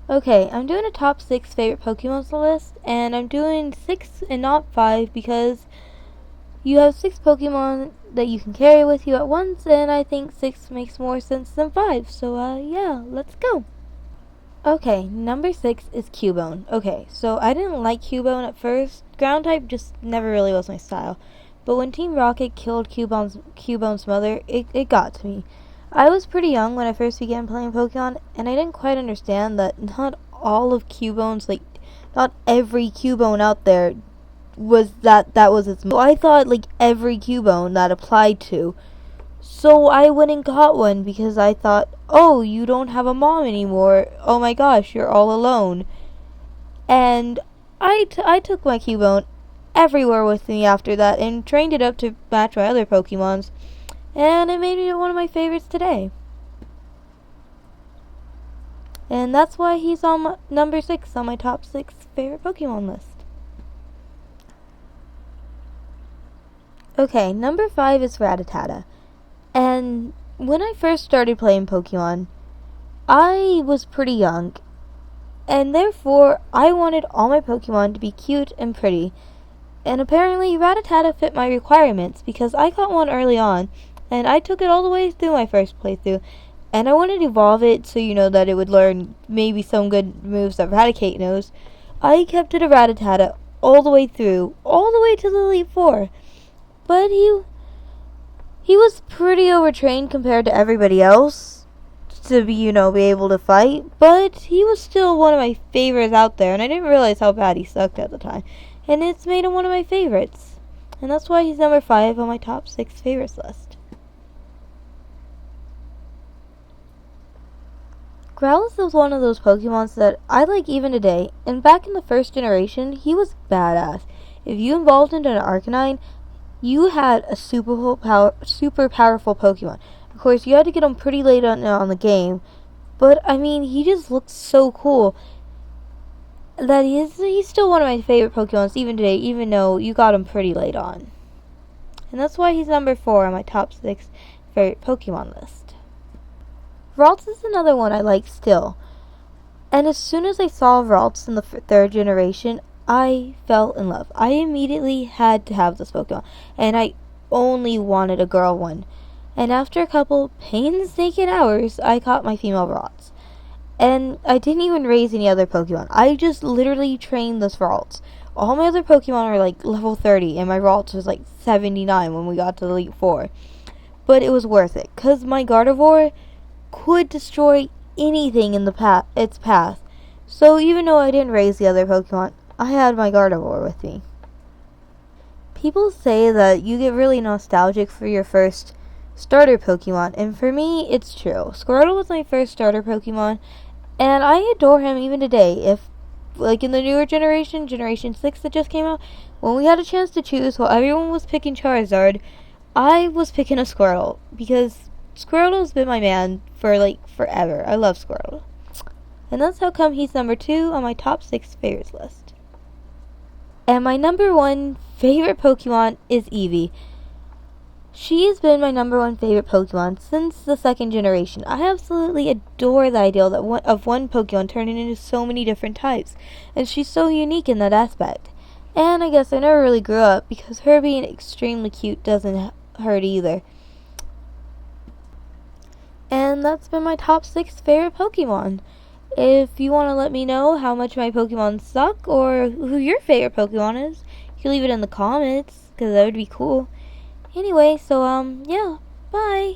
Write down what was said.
Okay, I'm doing a top 6 favorite Pokemon list, and I'm doing 6 and not 5 because you have 6 Pokemon that you can carry with you at once, and I think 6 makes more sense than 5, so yeah, let's go. Okay, number 6 is Cubone. Okay, so I didn't like Cubone at first. Ground type just never really was my style. But when Team Rocket killed Cubone's mother, it got to me. I was pretty young when I first began playing Pokemon, and I didn't quite understand that not all of Cubone's, not every Cubone out there that was its mother. So I thought, every Cubone that applied to. So I went and got one because I thought, oh, you don't have a mom anymore. Oh my gosh, you're all alone. And I took my Cubone everywhere with me after that and trained it up to match my other Pokemons. And it made it one of my favorites today. And that's why he's on number 6 on my top 6 favorite Pokemon list. Okay, number 5 is Rattata. And when I first started playing Pokemon, I was pretty young, and therefore I wanted all my Pokemon to be cute and pretty. And apparently Rattata fit my requirements because I got one early on, and I took it all the way through my first playthrough. And I wanted to evolve it so that it would learn maybe some good moves that Raticate knows. I kept it a Rattata all the way through, all the way to the Elite Four. But he was pretty overtrained compared to everybody else to be able to fight, but he was still one of my favorites out there, and I didn't realize how bad he sucked at the time. And it's made him one of my favorites. And that's why he's number 5 on my top 6 favorites list. Growlithe was one of those Pokemons that I like even today, and back in the first generation, he was badass. If you evolved into an Arcanine, you had a super powerful Pokemon. Of course, you had to get him pretty late on the game, but I mean, he just looked so cool that he's still one of my favorite Pokemons even today, even though you got him pretty late on. And that's why he's number 4 on my top 6 favorite Pokemon list. Ralts is another one I like still. And as soon as I saw Ralts in the 3rd generation, I fell in love. I immediately had to have this Pokemon, and I only wanted a girl one. And after a couple painstaking hours, I caught my female Ralts. And I didn't even raise any other Pokemon. I just literally trained this Ralts. All my other Pokemon were level 30, and my Ralts was 79 when we got to the Elite Four. But it was worth it, because my Gardevoir could destroy anything in its path. So even though I didn't raise the other Pokemon, I had my Gardevoir with me. People say that you get really nostalgic for your first starter Pokemon, and for me, it's true. Squirtle was my first starter Pokemon, and I adore him even today. If, in the newer Generation 6 that just came out, when we had a chance to choose while everyone was picking Charizard, I was picking a Squirtle, because Squirtle's been my man for, forever. I love Squirtle. And that's how come he's number 2 on my top 6 favorites list. And my number 1 favorite Pokemon is Eevee. She has been my number 1 favorite Pokemon since the 2nd generation. I absolutely adore the idea that one Pokemon turning into so many different types. And she's so unique in that aspect. And I guess I never really grew up because her being extremely cute doesn't hurt either. And that's been my top 6 favorite Pokemon. If you want to let me know how much my Pokemon suck or who your favorite Pokemon is, you can leave it in the comments because that would be cool. Anyway, so yeah, bye.